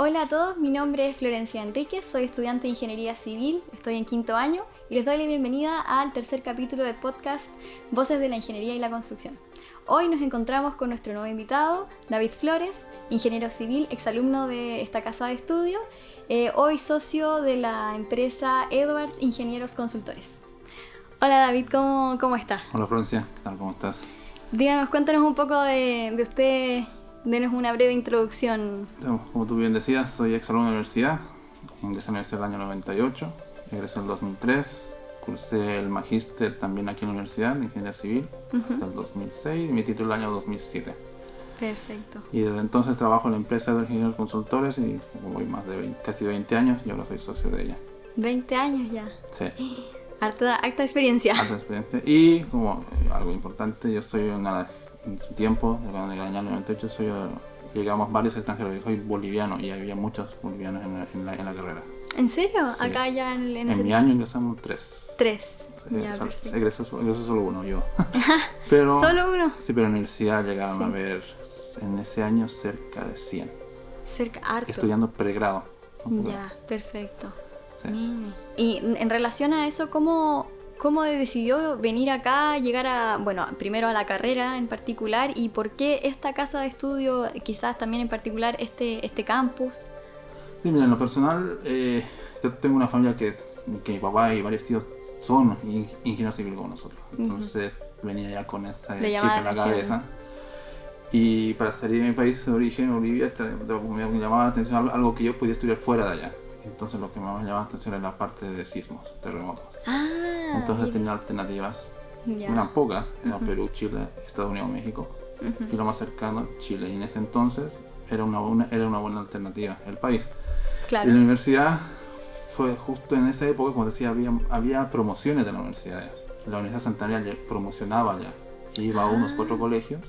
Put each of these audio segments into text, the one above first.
Hola a todos, mi nombre es Florencia Enríquez, soy estudiante de Ingeniería Civil, estoy en quinto año y les doy la bienvenida al tercer capítulo del podcast Voces de la Ingeniería y la Construcción. Hoy nos encontramos con nuestro nuevo invitado, David Flores, ingeniero civil, exalumno de esta casa de estudio, hoy socio de la empresa Edwards Ingenieros Consultores. Hola David, ¿cómo estás? Hola Florencia, ¿qué tal? ¿Cómo estás? Díganos, cuéntanos un poco de usted, denos una breve introducción. Como tú bien decías, soy exalumno de la universidad, ingresé a la universidad el año 98, egresé en el 2003, cursé el magíster también aquí en la universidad de Ingeniería Civil hasta el 2006 y mi título el año 2007. Perfecto. Y desde entonces trabajo en la empresa de Ingenieros Consultores y voy más de casi 20 años y ahora soy socio de ella. 20 años ya. Sí. Harta experiencia. Harta experiencia. Y como algo importante, yo soy en su tiempo, en el año 98, llegamos varios extranjeros. Yo soy boliviano y había muchos bolivianos en la carrera. ¿En serio? Sí. Acá ya en ese mi año ingresamos 3. 3. Ya, egresó solo uno, yo. Pero, ¿Solo uno? Sí, pero en la universidad llegaron Sí. a ver en ese año cerca de 100. Harto. Estudiando pregrado. Ya, perfecto. Sí. Y en relación a eso, ¿cómo decidió venir acá, llegar primero a la carrera en particular, y por qué esta casa de estudio, quizás también en particular este campus? Sí, mira, en lo personal, yo tengo una familia que mi papá y varios tíos son ingenieros civiles como nosotros. Entonces venía ya con esa chip en la cabeza. Y para salir de mi país de origen, Bolivia, me llamaba la atención algo que yo podía estudiar fuera de allá. Entonces lo que más me llamaba la atención era la parte de sismos, terremotos. Entonces tenía alternativas, eran pocas, eran Perú, Chile, Estados Unidos, México. Y lo más cercano, Chile. Y en ese entonces era una buena alternativa el país. Claro. Y la universidad fue justo en esa época, como decía, había promociones de las universidades. La Universidad Santander promocionaba ya. Iba a unos 4 colegios.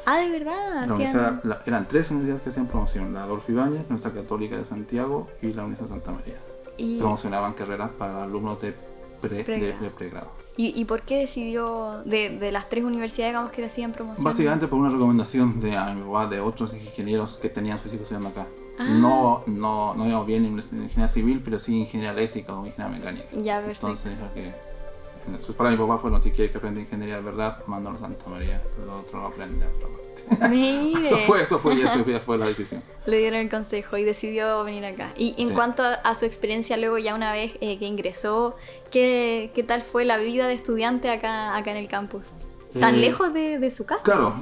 ¿De verdad? Eran 3 universidades que hacían promoción: la Adolfo Ibáñez, la Universidad Católica de Santiago y la Universidad Santa María. Promocionaban carreras para alumnos de pregrado. ¿Y por qué decidió de las 3 universidades, digamos, que le hacían promoción? Básicamente por una recomendación de mi papá, de otros ingenieros que tenían sus hijos estudiando acá. No íbamos bien en ingeniería civil, pero sí ingeniería eléctrica o ingeniería mecánica. Ya, perfecto. Entonces dijo que sus palabras de mi papá fueron: si quieres que aprenda ingeniería de verdad, mándalo a Santa María, lo otro lo aprende a otra parte. Mire. Eso fue la decisión. Le dieron el consejo y decidió venir acá. Y en cuanto a su experiencia luego, ya una vez que ingresó, ¿qué tal fue la vida de estudiante acá en el campus? ¿Tan lejos de su casa? Claro,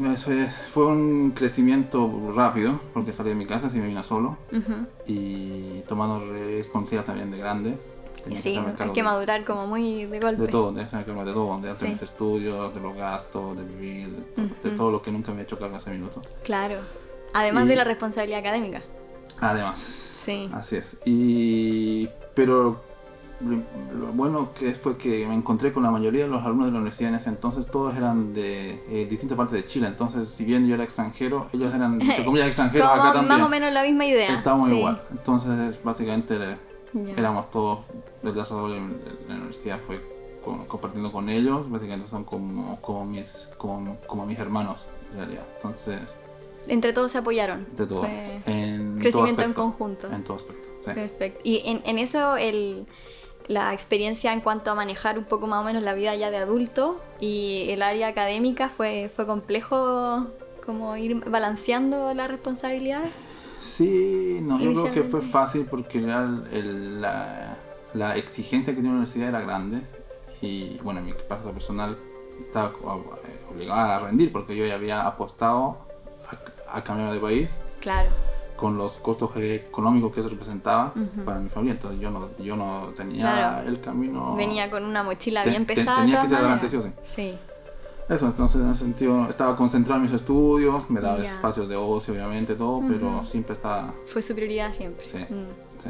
fue un crecimiento rápido, porque salí de mi casa, sí me vine solo, y tomando responsabilidad también de grande. Sí, hay que madurar como muy de golpe. De todo, de hacer mis estudios, de los gastos, de vivir, de todo lo que nunca me ha hecho cargo hace minutos. Claro, además de la responsabilidad académica. Además, sí. Así es. Pero lo bueno que fue que me encontré con la mayoría de los alumnos de la universidad en ese entonces. Todos eran de distintas partes de Chile. Entonces, si bien yo era extranjero, ellos eran, entre comillas, extranjeros acá también. Más o menos la misma idea. Estábamos igual. Entonces, básicamente éramos todos. El desarrollo en la universidad fue compartiendo con ellos. Básicamente son como mis hermanos en realidad. Entonces, entre todos se apoyaron. Entre todos. Crecimiento en conjunto. En todo aspecto. Sí. Perfecto. Y en eso la experiencia en cuanto a manejar un poco más o menos la vida ya de adulto y el área académica fue complejo, como ir balanceando las responsabilidades. Sí, no, yo creo que fue fácil porque la exigencia que tiene la universidad era grande y bueno, en mi caso personal estaba obligado a rendir porque yo ya había apostado a cambiar de país. Claro. Con los costos económicos que eso representaba para mi familia. Entonces yo no tenía el camino. Venía con una mochila bien pesada. Tenía que ser adelante, sí o sí. Sí. Eso, entonces en ese sentido estaba concentrado en mis estudios, me daba espacios de ocio, obviamente, todo, pero siempre estaba... Fue su prioridad siempre. Sí, sí.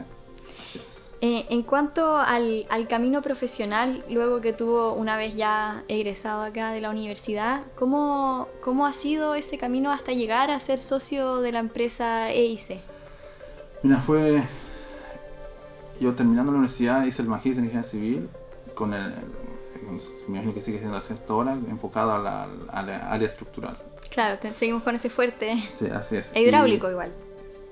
Así es. En cuanto al camino profesional, luego que tuvo una vez ya egresado acá de la universidad, ¿cómo ha sido ese camino hasta llegar a ser socio de la empresa EIC? Mira, yo terminando la universidad hice el magíster en ingeniería civil me imagino que sigue siendo así hasta ahora, enfocado a la área estructural. Claro, seguimos con ese fuerte. Sí, así es. Hidráulico igual.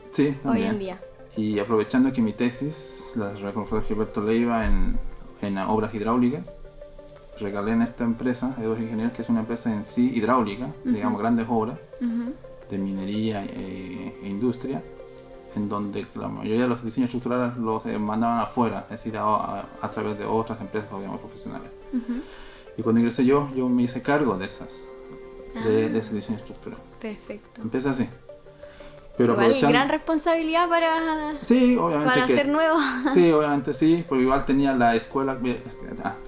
Sí, también. Hoy en día. Y aprovechando que mi tesis la regalé con el profesor Gilberto Leiva en obras hidráulicas, regalé en esta empresa, Edwards Ingenieros, que es una empresa en sí hidráulica, digamos grandes obras de minería e industria, en donde la mayoría de los diseños estructurales los mandaban afuera, es decir, a través de otras empresas, digamos, profesionales. Y cuando ingresé yo me hice cargo de de ese diseño estructural. Perfecto. Empecé así. Pero igual gran responsabilidad para, sí, obviamente para ser nuevo. Sí, obviamente sí, porque igual tenía la escuela, te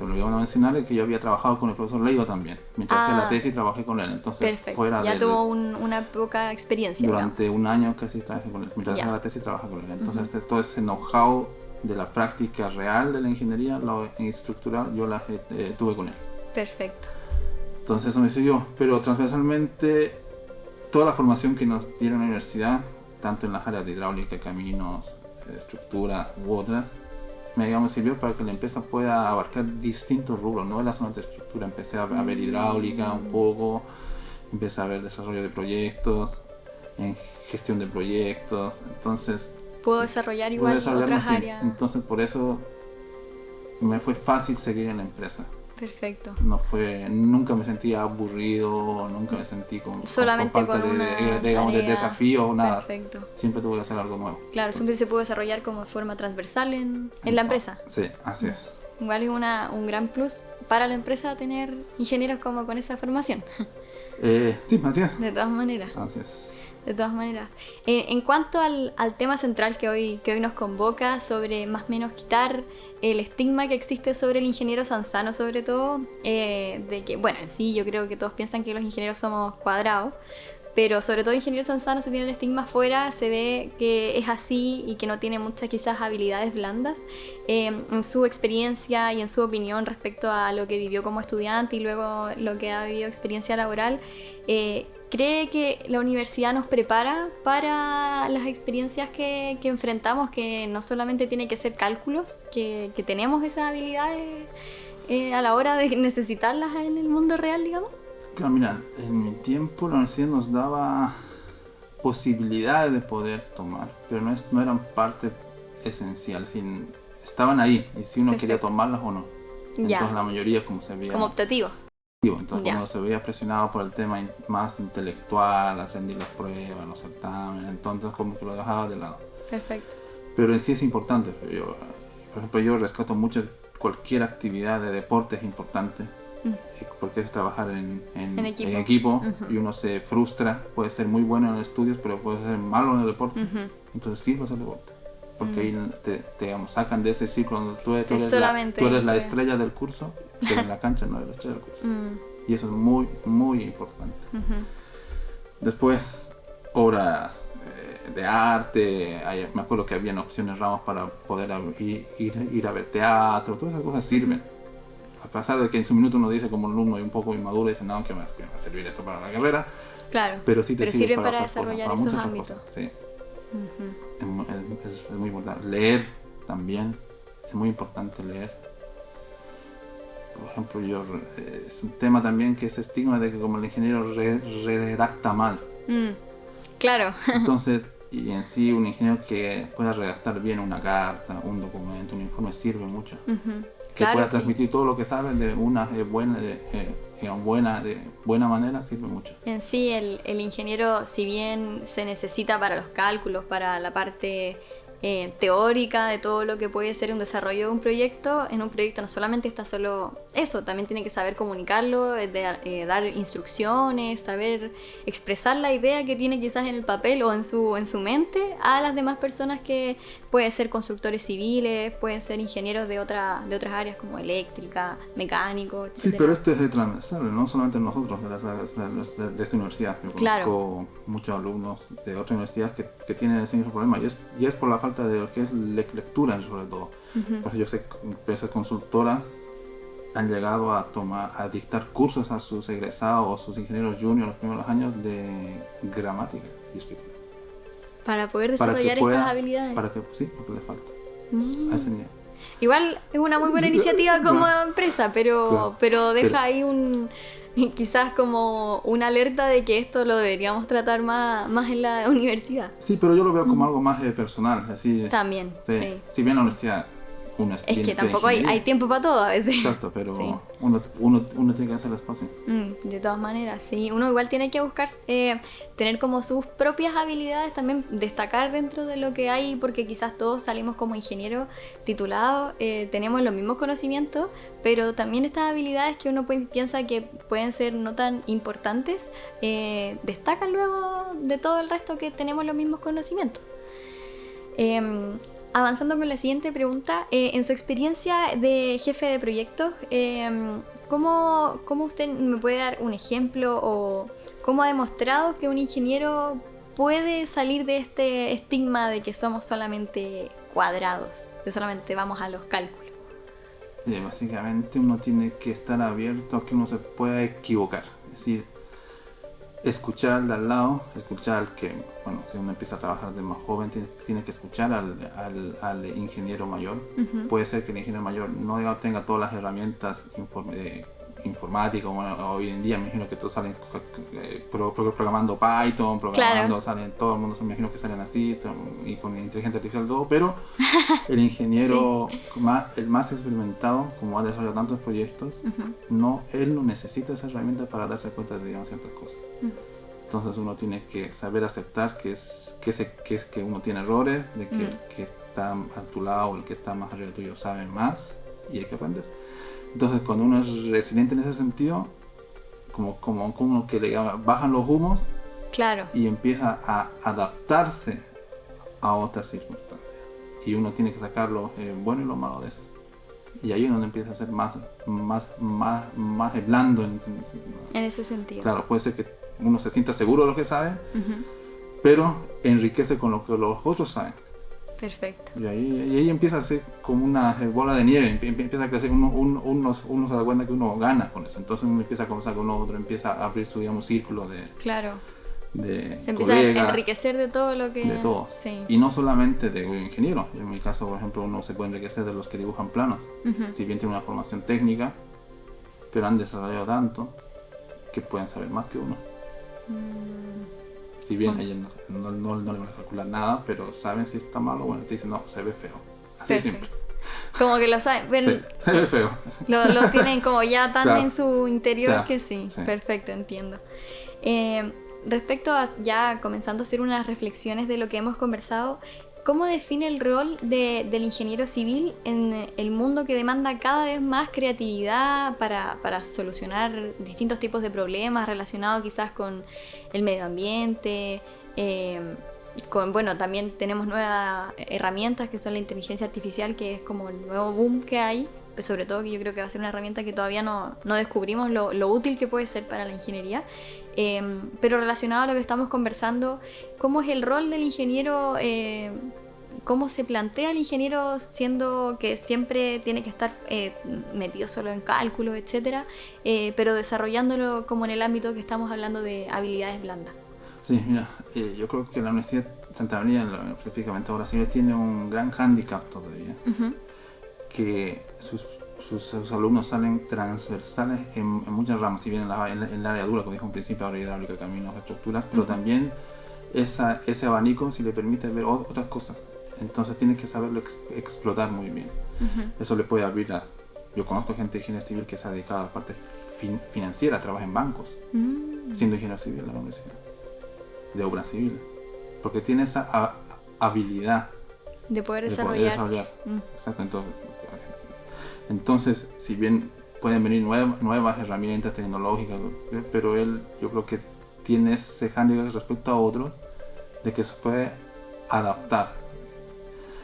lo olvidé mencionar, que yo había trabajado con el profesor Leiva también. Mientras hacía la tesis trabajé con él, entonces perfecto. fuera ya tuvo una poca experiencia. Durante un año casi trabajé con él, mientras hacía la tesis trabajé con él. Entonces todo ese know-how de la práctica real de la ingeniería estructural yo la tuve con él. Perfecto. Entonces eso me sirvió, pero transversalmente toda la formación que nos dieron en la universidad, tanto en las áreas de hidráulica, caminos, estructura u otras, me sirvió para que la empresa pueda abarcar distintos rubros, no era solamente estructura, empecé a ver hidráulica un poco, empecé a ver desarrollo de proyectos, gestión de proyectos, entonces puedo desarrollar igual otras áreas. Entonces por eso me fue fácil seguir en la empresa. Perfecto. Nunca me sentí aburrido, nunca me sentí con solamente falta con de desafío o nada. Perfecto. Siempre tuve que hacer algo nuevo. Claro, siempre se puede desarrollar como forma transversal en la empresa. Sí, así es. Igual es un gran plus para la empresa tener ingenieros como con esa formación. Sí, así es. De todas maneras. Así es. De todas maneras. En cuanto al tema central que hoy nos convoca, sobre más o menos quitar el estigma que existe sobre el ingeniero zanzano, sobre todo, de que, bueno, en sí yo creo que todos piensan que los ingenieros somos cuadrados, pero sobre todo ingeniero zanzano se tiene el estigma afuera, se ve que es así y que no tiene muchas quizás habilidades blandas. En su experiencia y en su opinión respecto a lo que vivió como estudiante y luego lo que ha vivido experiencia laboral, ¿cree que la universidad nos prepara para las experiencias que enfrentamos, que no solamente tiene que ser cálculos, que tenemos esas habilidades a la hora de necesitarlas en el mundo real, digamos? Claro, mira, en mi tiempo la universidad nos daba posibilidades de poder tomar, pero no eran parte esencial, estaban ahí, y si uno quería tomarlas o no. Entonces la mayoría como se veía... Como optativo. Entonces cuando se veía presionado por el tema más intelectual, haciendo las pruebas, los certámenes, entonces como que lo dejaba de lado. Perfecto. Pero en sí es importante. Por ejemplo, yo rescato mucho cualquier actividad de deporte es importante, porque es trabajar en equipo y uno se frustra, puede ser muy bueno en los estudios, pero puede ser malo en el deporte. Entonces sí va a ser deporte. Porque ahí te sacan de ese ciclo donde tú eres la estrella del curso, pero en la cancha no eres la estrella del curso. Y eso es muy, muy importante. Después, obras de arte, me acuerdo que habían opciones ramos para poder ir a ver teatro, todas esas cosas sirven. A pesar de que en su minuto uno dice como alumno y un poco inmaduro, dice no, que me va a servir esto para la carrera. Claro, pero sí te sirve para desarrollar esos ámbitos. Sí. Es muy importante. Leer también, es muy importante leer. Por ejemplo, es un tema también que es estigma de que como el ingeniero redacta mal. Claro. Entonces, y en sí un ingeniero que pueda redactar bien una carta, un documento, un informe sirve mucho. Que pueda transmitir todo lo que sabe de una buena manera, sirve mucho. En sí el ingeniero, si bien se necesita para los cálculos, para la parte teórica de todo lo que puede ser un desarrollo de un proyecto, en un proyecto no solamente está solo eso, también tiene que saber comunicarlo, dar instrucciones, saber expresar la idea que tiene quizás en el papel o en su mente a las demás personas, que pueden ser constructores civiles, pueden ser ingenieros de otras áreas como eléctrica, mecánico, etc. Sí, pero esto es transversal, no solamente nosotros de esta universidad. Yo conozco muchos alumnos de otras universidades que tienen ese mismo problema, y es por la falta de lo que es lectura, sobre todo. Porque yo sé que empresas consultoras han llegado a dictar cursos a sus egresados o sus ingenieros juniors los primeros años de gramática y escritura. Para poder desarrollar estas habilidades. Sí, porque le falta. A ese nivel. Igual es una muy buena iniciativa como empresa, pero deja ahí quizás como una alerta de que esto lo deberíamos tratar más en la universidad. Sí, pero yo lo veo como algo más personal, es decir... También, sí. Si bien la universidad... Es que tampoco hay tiempo para todo a veces. Exacto, pero sí. uno tiene que hacer el espacio. De todas maneras, sí. Uno igual tiene que buscar tener como sus propias habilidades, también destacar dentro de lo que hay, porque quizás todos salimos como ingenieros titulados, tenemos los mismos conocimientos, pero también estas habilidades que uno piensa que pueden ser no tan importantes, destacan luego de todo el resto que tenemos los mismos conocimientos. Avanzando con la siguiente pregunta, en su experiencia de jefe de proyectos, ¿cómo usted me puede dar un ejemplo o cómo ha demostrado que un ingeniero puede salir de este estigma de que somos solamente cuadrados, de solamente vamos a los cálculos? Básicamente uno tiene que estar abierto a que uno se pueda equivocar, es decir, escuchar al de al lado, escuchar al que, bueno, si uno empieza a trabajar de más joven, tiene que escuchar al ingeniero mayor. Uh-huh. Puede ser que el ingeniero mayor no tenga todas las herramientas informáticas, bueno, hoy en día me imagino que todos salen programando Python, claro. Salen, todo el mundo me imagino que salen así, y con inteligencia artificial y todo, pero el ingeniero sí. el más experimentado, como ha desarrollado tantos proyectos, uh-huh. Él no necesita esa herramienta para darse cuenta de ciertas cosas. Uh-huh. Entonces uno tiene que saber aceptar que uno tiene errores, de que el que está a tu lado o el que está más arriba tuyo sabe más y hay que aprender. Entonces cuando uno es resiliente en ese sentido, como que le bajan los humos, claro. Y empieza a adaptarse a otras circunstancias. Y uno tiene que sacar lo bueno y lo malo de eso. Y ahí es donde empieza a ser más blando en ese sentido. Claro, puede ser que uno se sienta seguro de lo que sabe, uh-huh. Pero enriquece con lo que los otros saben. Perfecto. Y ahí empieza a ser como una bola de nieve, empieza a crecer, uno se da cuenta que uno gana con eso, entonces uno empieza a conversar con otro, empieza a abrir su, digamos, círculo de... Claro. Se empieza colegas, a enriquecer de todo lo que... De todo. Sí. Y no solamente de ingenieros. En mi caso, por ejemplo, uno se puede enriquecer de los que dibujan planos. Uh-huh. Si bien tiene una formación técnica, pero han desarrollado tanto que pueden saber más que uno. Si bien ellos no le van a calcular nada, pero saben si está malo, bueno, te dicen, no, se ve feo. Así de simple. Como que lo saben. Bueno, sí, se ve feo. Lo tienen como ya tan claro. en su interior, claro. Que sí. Sí. Perfecto, entiendo. Respecto a ya comenzando a hacer unas reflexiones de lo que hemos conversado, ¿cómo define el rol del ingeniero civil en el mundo que demanda cada vez más creatividad para solucionar distintos tipos de problemas relacionados quizás con el medio ambiente? También tenemos nuevas herramientas que son la inteligencia artificial, que es como el nuevo boom que hay. Pues sobre todo que yo creo que va a ser una herramienta que todavía no descubrimos lo útil que puede ser para la ingeniería, pero relacionado a lo que estamos conversando, ¿cómo es el rol del ingeniero? ¿Cómo se plantea el ingeniero siendo que siempre tiene que estar metido solo en cálculos, etcétera, pero desarrollándolo como en el ámbito que estamos hablando de habilidades blandas? Sí, mira, yo creo que la Universidad de Santa María, específicamente ahora sí, tiene un gran hándicap todavía. Uh-huh. Que sus alumnos salen transversales en muchas ramas, si bien en el área dura, como dijo en principio, ahora hidráulica, caminos, estructuras, pero uh-huh. También ese abanico si le permite ver otras cosas, entonces tiene que saberlo explotar muy bien. Uh-huh. Eso le puede abrir yo conozco gente de ingeniería civil que se ha dedicado a la parte financiera, trabaja en bancos, siendo ingeniero civil en la universidad, de obras civiles, porque tiene esa habilidad de poder desarrollarse. Exacto. Entonces, si bien pueden venir nuevas herramientas tecnológicas, pero yo creo que tiene ese hándicap respecto a otros, de que se puede adaptar.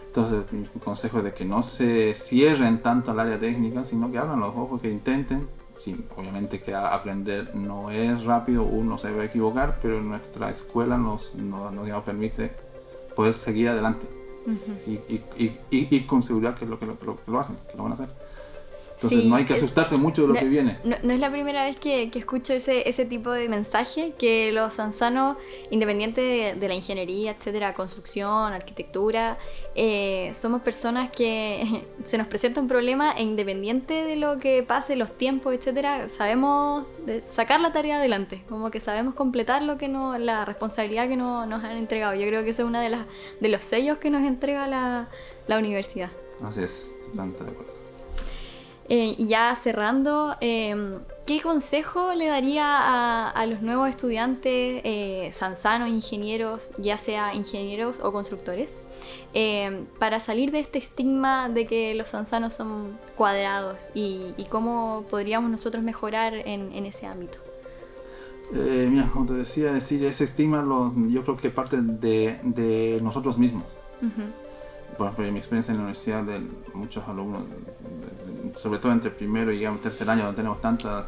Entonces, mi consejo es de que no se cierren tanto al área técnica, sino que abran los ojos, que intenten. Sí, obviamente que aprender no es rápido, uno se debe equivocar, pero nuestra escuela nos permite poder seguir adelante. Uh-huh. Y con seguridad que lo hacen, que lo van a hacer. Entonces no hay que asustarse mucho de lo que viene. No es la primera vez que escucho ese tipo de mensaje, que los sanzanos, independiente de la ingeniería, etcétera, construcción, arquitectura, somos personas que se nos presenta un problema e independiente de lo que pase, los tiempos, etcétera, sabemos sacar la tarea adelante, como que sabemos completar la responsabilidad que nos han entregado. Yo creo que ese es uno de los sellos que nos entrega la universidad. Así es, totalmente de acuerdo. Y ya cerrando, ¿qué consejo le daría a los nuevos estudiantes sanzanos, ingenieros, ya sea ingenieros o constructores, para salir de este estigma de que los sanzanos son cuadrados y cómo podríamos nosotros mejorar en ese ámbito? Mira, como te decía, ese estigma yo creo que parte de nosotros mismos. Uh-huh. Por ejemplo, en mi experiencia en la universidad, de muchos alumnos, sobre todo entre primero y tercer año, donde tenemos tantos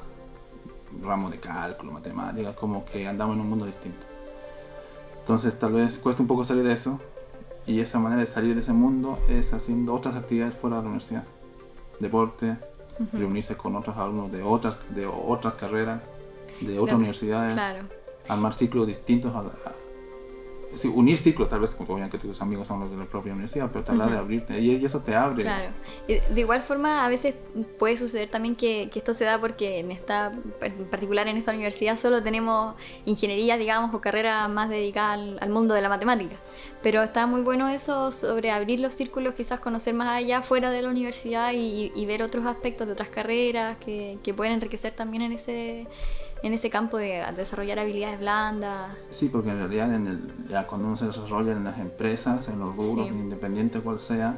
ramos de cálculo, matemáticas, como que andamos en un mundo distinto. Entonces tal vez cuesta un poco salir de eso, y esa manera de salir de ese mundo es haciendo otras actividades fuera de la universidad. Deporte, uh-huh. Reunirse con otros alumnos de otras carreras, de otras universidades, claro. Armar ciclos distintos sí, unir ciclos, tal vez como que tus amigos son los de la propia universidad, pero tratar de abrirte, y eso te abre. Claro. De igual forma, a veces puede suceder también que esto se da porque en particular en esta universidad solo tenemos ingeniería, digamos, o carrera más dedicada al mundo de la matemática. Pero está muy bueno eso sobre abrir los círculos, quizás conocer más allá, fuera de la universidad y ver otros aspectos de otras carreras que pueden enriquecer también en ese campo de desarrollar habilidades blandas. Sí, porque en realidad ya cuando uno se desarrolla en las empresas, en los rubros, sí. Independiente cual sea,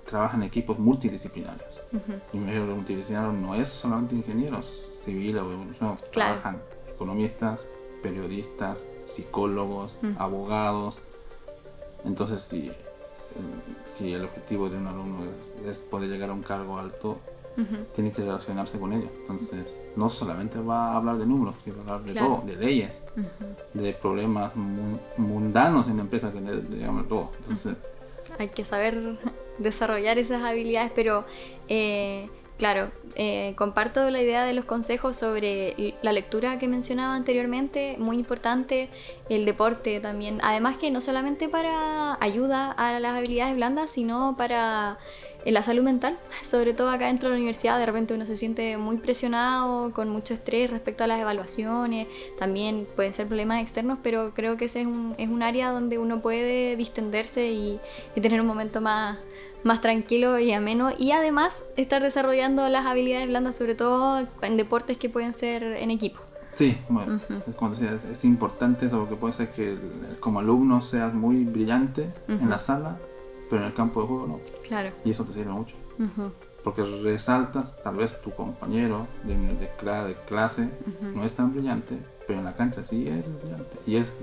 trabaja en equipos multidisciplinarios. Uh-huh. Y los multidisciplinarios no es solamente ingenieros civiles, claro. Trabajan economistas, periodistas, psicólogos, uh-huh. abogados. Entonces, si el objetivo de un alumno es poder llegar a un cargo alto, uh-huh. tiene que relacionarse con ellos. Entonces, no solamente va a hablar de números, sino va a hablar de todo, de leyes, uh-huh. de problemas mundanos en la empresa, que digamos todo. Entonces, uh-huh. hay que saber desarrollar esas habilidades, pero claro, comparto la idea de los consejos sobre la lectura que mencionaba anteriormente, muy importante, el deporte también, además que no solamente para ayuda a las habilidades blandas, sino para la salud mental, sobre todo acá dentro de la universidad. De repente uno se siente muy presionado, con mucho estrés respecto a las evaluaciones, también pueden ser problemas externos, pero creo que ese es un área donde uno puede distenderse y tener un momento más tranquilo y ameno, y además estar desarrollando las habilidades blandas, sobre todo en deportes que pueden ser en equipo. Sí, bueno, uh-huh. Como decía, es importante eso, porque puede ser que como alumno seas muy brillante uh-huh. en la sala, pero en el campo de juego no. Claro. Y eso te sirve mucho. Uh-huh. Porque resaltas, tal vez tu compañero de clase uh-huh. no es tan brillante, pero en la cancha sí es brillante.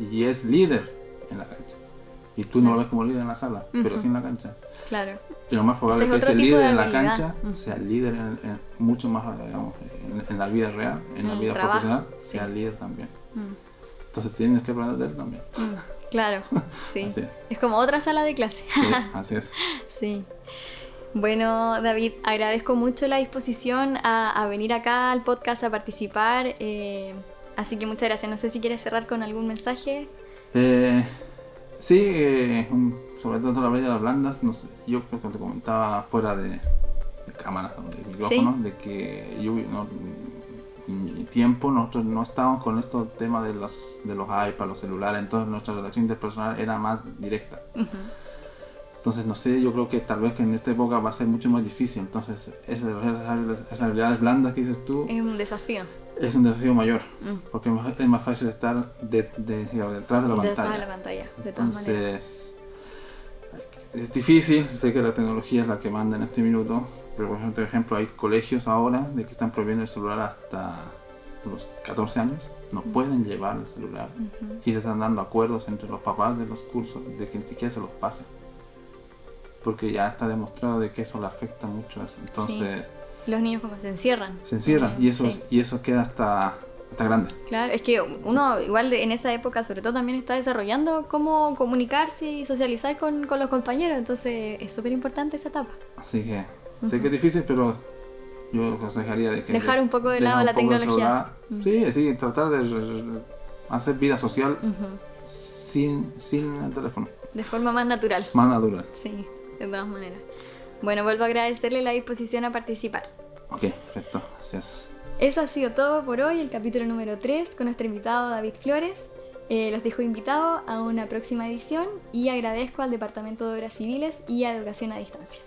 Y es líder en la cancha. Y tú no lo ves como líder en la sala, uh-huh. pero sí en la cancha. Claro. Y lo más probable es que ese líder en la cancha uh-huh. sea líder en mucho más, digamos, en la vida real, en la vida profesional, sí. sea líder también. Uh-huh. Entonces tienes que aprender de él también. Claro, sí. Es como otra sala de clase. Sí, así es. Sí. Bueno, David, agradezco mucho la disposición a venir acá al podcast a participar. Así que muchas gracias. No sé si quieres cerrar con algún mensaje. Sí, sobre todo las habilidades blandas. No sé, yo creo que te comentaba fuera de cámaras, de micrófonos, ¿sí? De que yo en mi tiempo nosotros no estábamos con estos temas de los iPads, los celulares, entonces nuestra relación interpersonal era más directa. Uh-huh. Entonces, no sé, yo creo que tal vez que en esta época va a ser mucho más difícil. Entonces, esas habilidades blandas que dices tú... Es un desafío. Es un desafío mayor, porque es más fácil estar detrás de la pantalla. Detrás de la pantalla, de todas maneras. Entonces, es difícil, sé que la tecnología es la que manda en este minuto, pero por ejemplo hay colegios ahora de que están prohibiendo el celular hasta los 14 años, no pueden llevar el celular, uh-huh. y se están dando acuerdos entre los papás de los cursos de que ni siquiera se los pasen, porque ya está demostrado de que eso le afecta mucho. Entonces, sí. Los niños como se encierran. Y eso queda hasta grande. Claro, es que uno igual en esa época sobre todo también está desarrollando cómo comunicarse y socializar con los compañeros, entonces es súper importante esa etapa. Así que sé que es difícil, pero yo aconsejaría de que dejar un poco de lado la tecnología. Sí, tratar de hacer vida social sin el teléfono. De forma más natural. Más natural. Sí, de todas maneras. Bueno, vuelvo a agradecerle la disposición a participar. Ok, perfecto, gracias. Eso ha sido todo por hoy, el capítulo número 3 con nuestro invitado David Flores. Los dejo invitados a una próxima edición y agradezco al Departamento de Obras Civiles y a Educación a Distancia.